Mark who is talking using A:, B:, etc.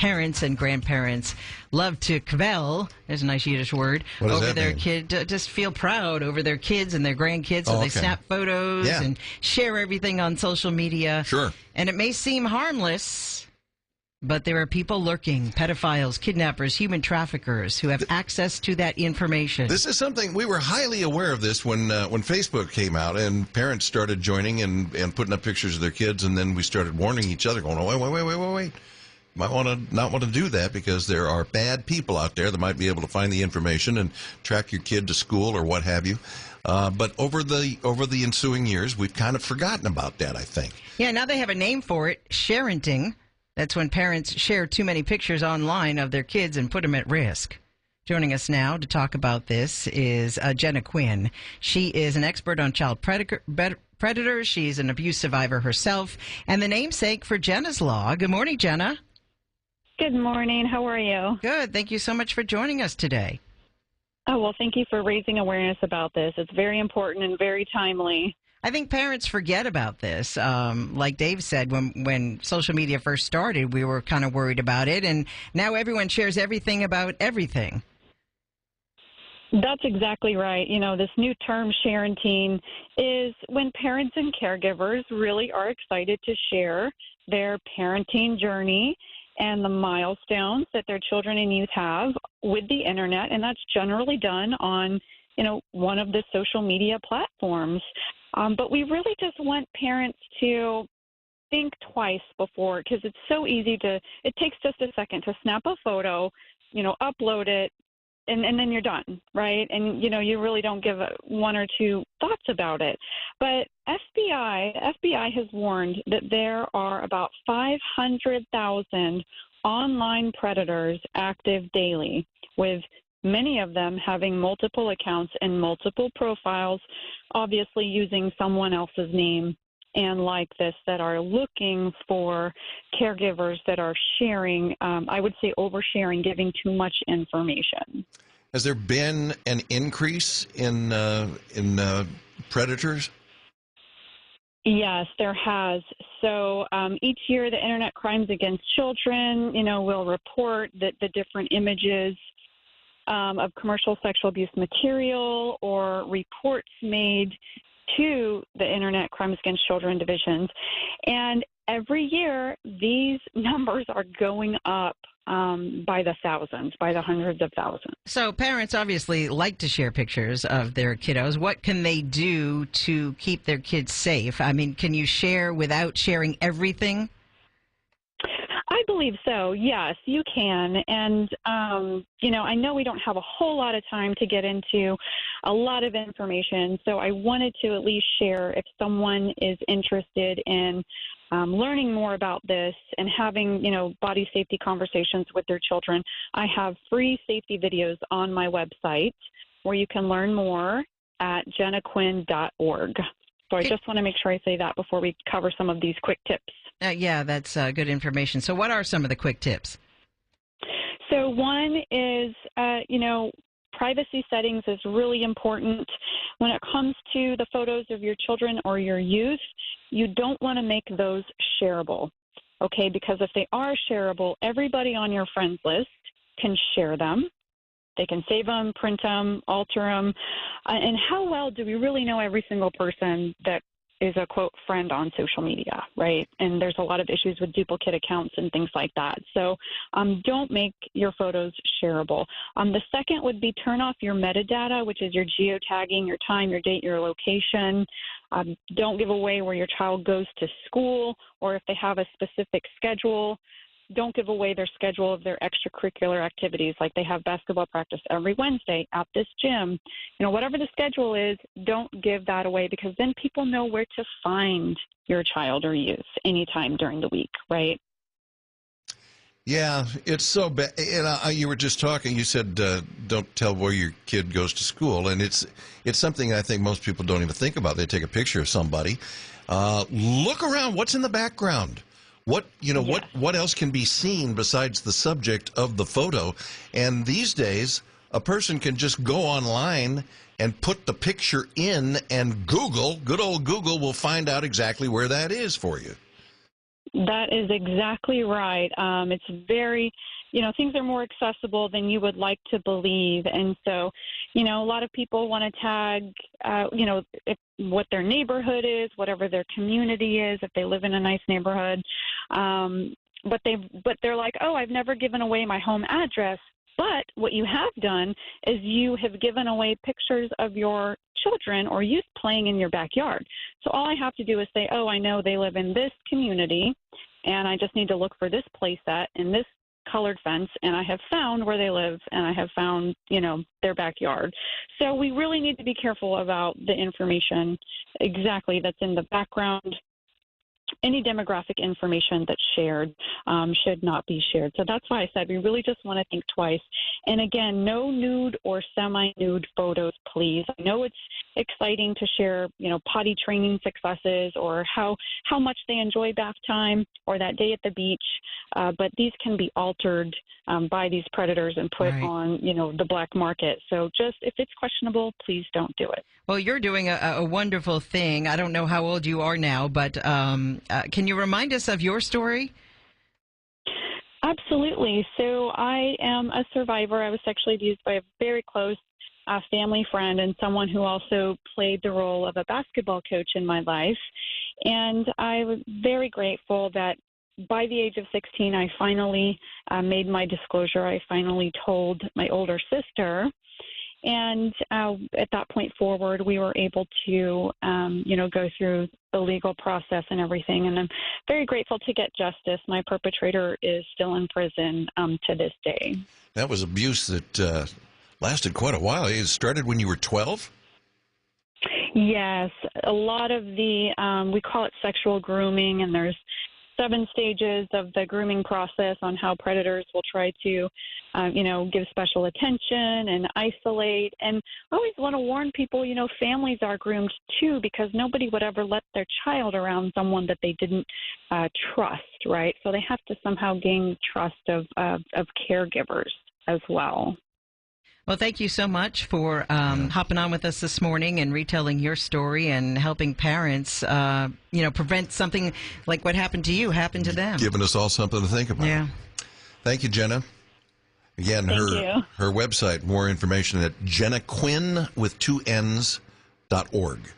A: parents and grandparents love to kvel, there's a nice Yiddish word, over their kid, just feel proud over their kids and their grandkids. So they snap photos and share everything on social media.
B: Sure.
A: And it may seem harmless, but there are people lurking, pedophiles, kidnappers, human traffickers who have access to that information.
B: This is something we were highly aware of this when Facebook came out and parents started joining and putting up pictures of their kids, and then we started warning each other, going, oh, wait. Might not want to do that because there are bad people out there that might be able to find the information and track your kid to school or what have you. But over the ensuing years, we've kind of forgotten about that, I think.
A: Yeah, now they have a name for it, sharenting. That's when parents share too many pictures online of their kids and put them at risk. Joining us now to talk about this is Jenna Quinn. She is an expert on child predators. She's an abuse survivor herself and the namesake for Jenna's Law. Good morning, Jenna.
C: Good morning. How are you?
A: Good. Thank you so much for joining us today.
C: Oh, well, thank you for raising awareness about this. It's very important and very timely.
A: I think parents forget about this. Like Dave said, when social media first started, we were kind of worried about it, and now everyone shares everything about everything.
C: That's exactly right. You know, this new term, sharenting, is when parents and caregivers really are excited to share their parenting journey and the milestones that their children and youth have with the internet, and that's generally done on, one of the social media platforms. But we really just want parents to think twice before, because it's so easy it takes just a second to snap a photo, upload it, and then you're done, right? And, you really don't give one or two thoughts about it. But FBI has warned that there are about 500,000 online predators active daily, with many of them having multiple accounts and multiple profiles, obviously using someone else's name and like this, that are looking for caregivers that are sharing, I would say oversharing, giving too much information.
B: Has there been an increase in predators?
C: Yes, there has. So each year, the Internet Crimes Against Children, will report that the different images of commercial sexual abuse material or reports made to the Internet Crimes Against Children divisions. And every year, these numbers are going up by the thousands, by the hundreds of thousands.
A: So parents obviously like to share pictures of their kiddos. What can they do to keep their kids safe? I mean, can you share without sharing everything?
C: I believe so. Yes, you can. And, I know we don't have a whole lot of time to get into a lot of information. So I wanted to at least share, if someone is interested in learning more about this and having, body safety conversations with their children, I have free safety videos on my website where you can learn more at jennaquinn.org. So I just want to make sure I say that before we cover some of these quick tips.
A: Yeah, that's good information. So what are some of the quick tips?
C: So one is, privacy settings is really important. When it comes to the photos of your children or your youth, you don't want to make those shareable, okay? Because if they are shareable, everybody on your friends list can share them. They can save them, print them, alter them. And how well do we really know every single person that is a, quote, friend on social media, right? And there's a lot of issues with duplicate accounts and things like that. So don't make your photos shareable. The second would be turn off your metadata, which is your geotagging, your time, your date, your location. Don't give away where your child goes to school, or if they have a specific schedule. Don't give away their schedule of their extracurricular activities, like they have basketball practice every Wednesday at this gym. Whatever the schedule is, don't give that away, because then people know where to find your child or youth anytime during the week, right?
B: Yeah, it's so bad. You were just talking, you said don't tell where your kid goes to school, and it's something I think most people don't even think about. They take a picture of somebody. Look around. What's in the background? What else can be seen besides the subject of the photo? And these days, a person can just go online and put the picture in, and good old Google will find out exactly where that is for you.
C: That is exactly right. It's very, things are more accessible than you would like to believe. And so, a lot of people want to tag, what their neighborhood is, whatever their community is, if they live in a nice neighborhood. But they're like, oh, I've never given away my home address. But what you have done is you have given away pictures of your children or youth playing in your backyard. So all I have to do is say, oh, I know they live in this community, and I just need to look for this play set and this colored fence, and I have found where they live, and I have found, their backyard. So we really need to be careful about the information exactly that's in the background. Any demographic information that's shared should not be shared. So that's why I said we really just want to think twice. And again, no nude or semi-nude photos, please. I know it's exciting to share, potty training successes or how much they enjoy bath time or that day at the beach, but these can be altered by these predators and put on, the black market. So just if it's questionable, please don't do it.
A: Well, you're doing a wonderful thing. I don't know how old you are now, but can you remind us of your story?
C: Absolutely. So I am a survivor. I was sexually abused by a very close family friend and someone who also played the role of a basketball coach in my life. And I was very grateful that by the age of 16, I finally made my disclosure. I finally told my older sister. And at that point forward, we were able to, go through the legal process and everything. And I'm very grateful to get justice. My perpetrator is still in prison to this day.
B: That was abuse that lasted quite a while. It started when you were 12?
C: Yes. A lot of the, we call it sexual grooming, and there's 7 stages of the grooming process on how predators will try to, give special attention and isolate. And I always want to warn people, families are groomed too, because nobody would ever let their child around someone that they didn't trust, right? So they have to somehow gain trust of caregivers as well.
A: Well, thank you so much for hopping on with us this morning and retelling your story and helping parents, prevent something like what happened to you happen to them.
B: Giving us all something to think about.
A: Yeah.
B: Thank you, Jenna. Again, her website, more information at JennaQuinn with 2 N's.org.